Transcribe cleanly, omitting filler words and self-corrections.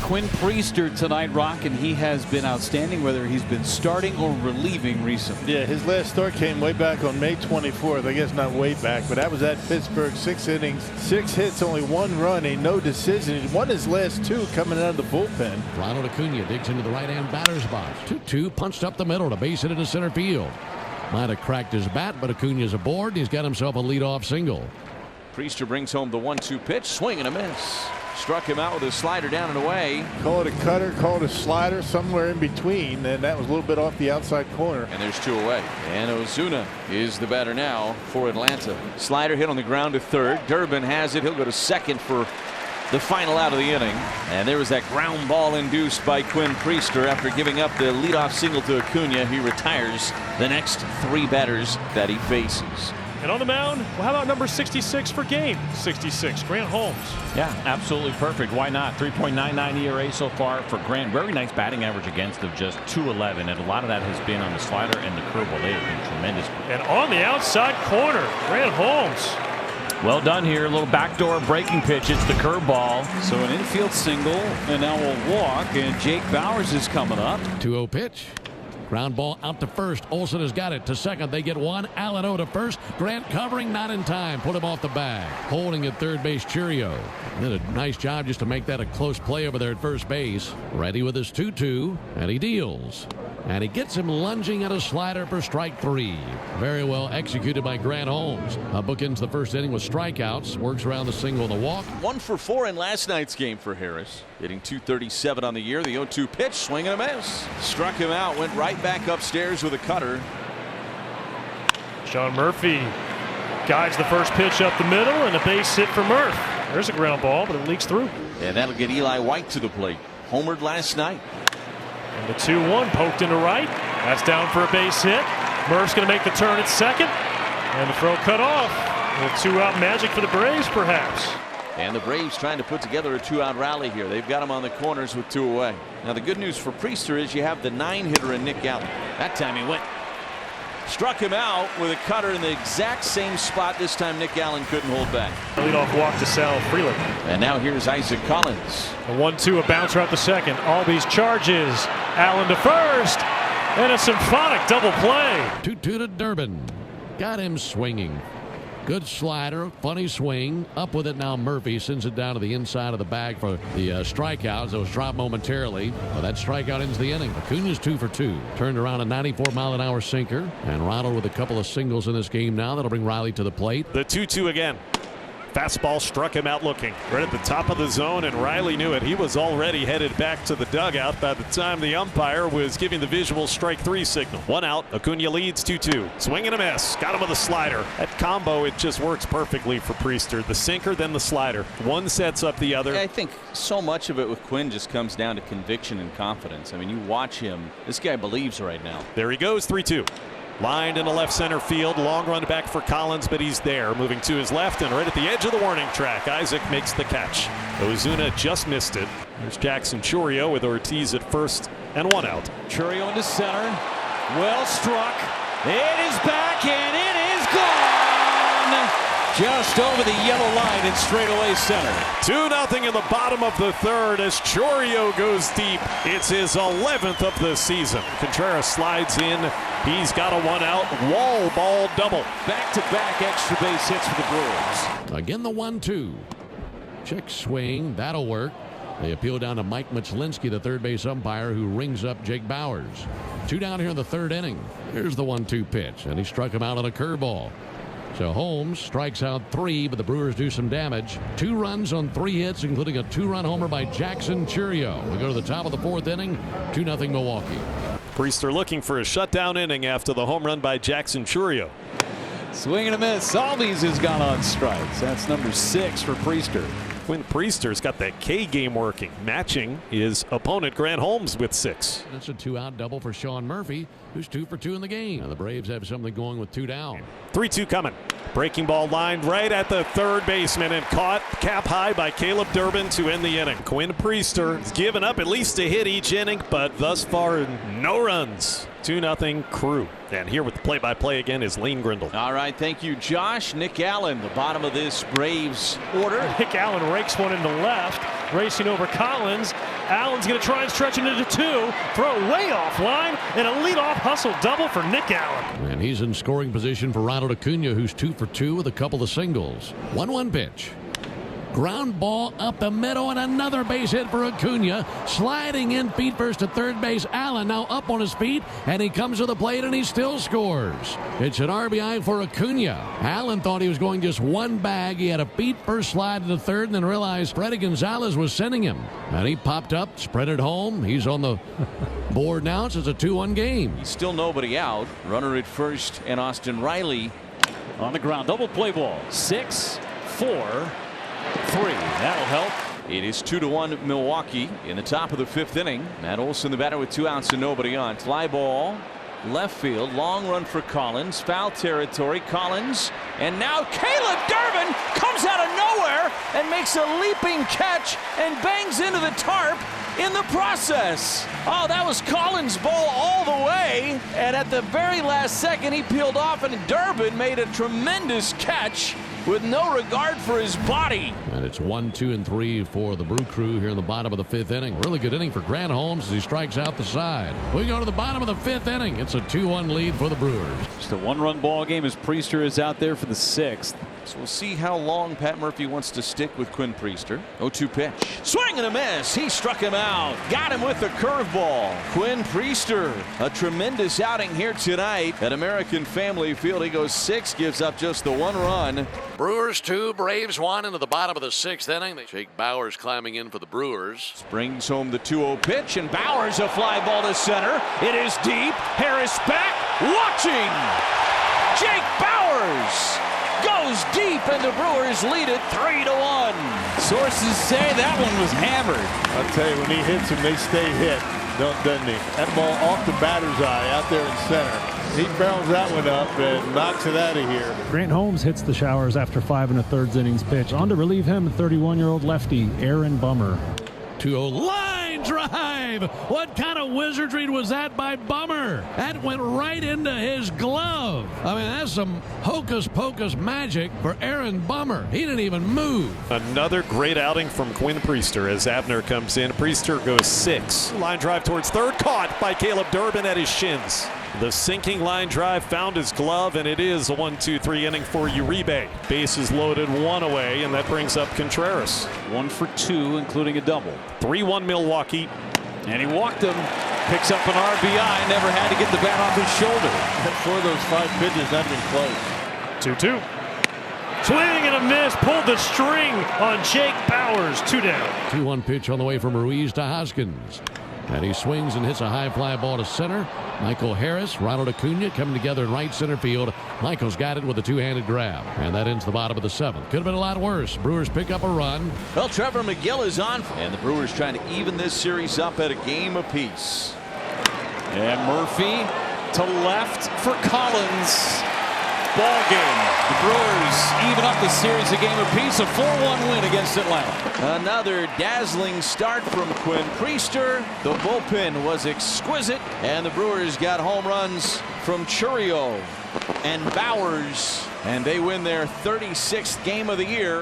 Quinn Priester tonight, Rock, and he has been outstanding, whether he's been starting or relieving recently. Yeah, his last start came way back on May 24th. I guess not way back, but that was at Pittsburgh. 6 innings, 6 hits, only 1 run, a no decision. He won his last 2 coming out of the bullpen. Ronald Acuna digs into the right-hand batter's box. 2-2 punched up the middle to base it into center field. Might have cracked his bat, but Acuna's aboard. He's got himself a leadoff single. Priester brings home the 1-2 pitch. Swing and a miss. Struck him out with a slider down and away. Call it a cutter, call it a slider, somewhere in between, and that was a little bit off the outside corner. And there's 2 away. And Ozuna is the batter now for Atlanta. Slider hit on the ground to third. Durbin has it. He'll go to second for the final out of the inning. And there was that ground ball induced by Quinn Priester after giving up the leadoff single to Acuna. He retires the next 3 batters that he faces. And on the mound, well, how about number 66 for game 66, Grant Holmes? Yeah, absolutely perfect. Why not? 3.99 ERA so far for Grant. Very nice batting average against of just .211, and a lot of that has been on the slider and the curveball. They have been tremendous. And on the outside corner, Grant Holmes. Well done here. A little backdoor breaking pitch. It's the curveball. So an infield single, and now we'll walk, and Jake Bauers is coming up. 2-0 pitch. Ground ball out to first. Olsen has got it to second. They get 1. Allen O to first. Grant covering, not in time. Put him off the bag. Holding at third base, Churio. Did a nice job just to make that a close play over there at first base. Ready with his 2-2, and he deals. And he gets him lunging at a slider for strike 3. Very well executed by Grant Holmes. Bookends the first inning with strikeouts. Works around the single and the walk. 1 for 4 in last night's game for Harris. Hitting .237 on the year. The 0-2 pitch. Swing and a miss. Struck him out. Went right back upstairs with a cutter. Sean Murphy guides the first pitch up the middle, and a base hit for Murph. There's a ground ball, but it leaks through. And that'll get Eli White to the plate. Homered last night. And the 2-1 poked into right. That's down for a base hit. Murph's going to make the turn at second. And the throw cut off. A 2-out magic for the Braves, perhaps. And the Braves trying to put together a 2-out rally here. They've got him on the corners with 2 away. Now the good news for Priester is you have the 9-hitter in Nick Allen. That time he went. Struck him out with a cutter in the exact same spot. This time Nick Allen couldn't hold back. Leadoff walk to Sal Freeland. And now here's Isaac Collins. A 1-2, a bouncer out to second. Albies charges. Allen to first. And a symphonic double play. 2-2 to Durbin. Got him swinging. Good slider, funny swing. Up with it now. Murphy sends it down to the inside of the bag for the strikeouts. It was dropped momentarily, but that strikeout ends the inning. Acuna's 2 for 2. Turned around a 94-mile-an-hour sinker. And Ronald with a couple of singles in this game now. That'll bring Riley to the plate. The 2-2 again. Fastball struck him out looking right at the top of the zone, and Riley knew it. He was already headed back to the dugout by the time the umpire was giving the visual strike 3 signal. 1 out. Acuna leads 2-2. Swing and a miss. Got him with a slider. That combo, it just works perfectly for Priester. The sinker, then the slider. One sets up the other. I think so much of it with Quinn just comes down to conviction and confidence. I mean, you watch him. This guy believes right now. There he goes. 3-2. Lined in the left center field. Long run back for Collins, but he's there. Moving to his left and right at the edge of the warning track. Isaac makes the catch. Ozuna just missed it. There's Jackson Churio with Ortiz at first and 1 out. Churio into center. Well struck. It is back, and it is gone. Just over the yellow line in straightaway center. 2-0 in the bottom of the third as Churio goes deep. It's his 11th of the season. Contreras slides in. He's got a 1-out wall ball double. Back-to-back extra base hits for the Brewers. Again, the 1-2. Check swing. That'll work. They appeal down to Mike Machlinski, the third base umpire, who rings up Jake Bauers. 2 down here in the third inning. Here's the 1-2 pitch, and he struck him out on a curveball. So Holmes strikes out 3, but the Brewers do some damage. 2 runs on 3 hits, including a 2-run homer by Jackson Churio. We go to the top of the 4th inning. 2-0 Milwaukee. Priester looking for a shutdown inning after the home run by Jackson Churio. Swing and a miss. Albies has gone on strikes. That's number 6 for Priester. Quinn Priester's got that K game working, matching his opponent Grant Holmes with 6. That's a 2-out double for Sean Murphy, who's 2 for 2 in the game. Now the Braves have something going with 2 down. 3-2 coming. Breaking ball lined right at the third baseman and caught cap high by Caleb Durbin to end the inning. Quinn Priester has given up at least a hit each inning, but thus far no runs. 2-0 Crew. And here with the play-by-play again is Lane Grindle. All right, thank you, Josh. Nick Allen, the bottom of this Braves order. Nick Allen rakes one into left. racing over Collins. Allen's going to try and stretch it into 2. Throw way offline, and a leadoff hustle double for Nick Allen. And he's in scoring position for Ronald Acuna, who's 2 for 2 with a couple of singles. 1-1 pitch. Ground ball up the middle and another base hit for Acuna. Sliding in feet first to third base. Allen now up on his feet, and he comes to the plate and he still scores. It's an RBI for Acuna. Allen thought he was going just one bag. He had a feet first slide to the third and then realized Freddie Gonzalez was sending him. And he popped up, spread it home. He's on the board now. It's a 2-1 game. He's still nobody out. Runner at first and Austin Riley On the ground, double play ball. 6, 4, 3. That'll help. It is 2-1 Milwaukee in the top of the 5th inning. Matt Olson, the batter, with 2 outs and nobody on. Fly ball, left field, long run for Collins, foul territory. Collins, and now Caleb Durbin comes out of nowhere and makes a leaping catch and bangs into the tarp in the process. Oh, that was Collins' ball all the way, and at the very last second he peeled off, and Durbin made a tremendous catch with no regard for his body. And it's 1, 2, and 3 for the Brew Crew here in the bottom of the 5th inning. Really good inning for Grant Holmes as he strikes out the side. We go to the bottom of the 5th inning. It's a 2-1 lead for the Brewers. Just a 1-run ball game as Priester is out there for the 6th. So we'll see how long Pat Murphy wants to stick with Quinn Priester. 0-2 pitch. Swing and a miss. He struck him out. Got him with the curveball. Quinn Priester, a tremendous outing here tonight at American Family Field. He goes 6, gives up just the 1 run. Brewers 2, Braves 1 into the bottom of the 6th inning. Jake Bauers climbing in for the Brewers. Brings home the 2-0 pitch, and Bauers a fly ball to center. It is deep. Harris back, watching. Jake Bauers goes deep, and the Brewers lead it 3-1. Sources say that one was hammered. I'll tell you, when he hits them, they stay hit, doesn't he? That ball off the batter's eye out there in center. He barrels that one up and knocks it out of here. Grant Holmes hits the showers after 5 1/3 innings pitch. On to relieve him, 31-year-old lefty Aaron Bummer. 2-0 line drive. What kind of wizardry was that by Bummer? That went right into his glove. I mean, that's some hocus pocus magic for Aaron Bummer. He didn't even move. Another great outing from Quinn Priester as Abner comes in. Priester goes 6. Line drive towards third, caught by Caleb Durbin at his shins. The sinking line drive found his glove, and it is a 1-2-3 inning for Uribe. Bases loaded, 1 away, and that brings up Contreras. 1 for 2, including a double. 3-1 Milwaukee. And he walked him. Picks up an RBI. Never had to get the bat off his shoulder. 4 of those 5 pitches have been close. 2-2. Swing and a miss. Pulled the string on Jake Bauers. 2 down. 2-1 pitch on the way from Ruiz to Hoskins. And he swings and hits a high fly ball to center. Michael Harris, Ronald Acuna coming together in right center field. Michael's got it with a 2-handed grab. And that ends the bottom of the 7th. Could have been a lot worse. Brewers pick up a run. Well, Trevor McGill is on, and the Brewers trying to even this series up at a game apiece. And Murphy to left for Collins. Ball game. The Brewers even up the series a game apiece. A 4-1 win against Atlanta. Another dazzling start from Quinn Priester. The bullpen was exquisite, and the Brewers got home runs from Churio and Bauers, and they win their 36th game of the year.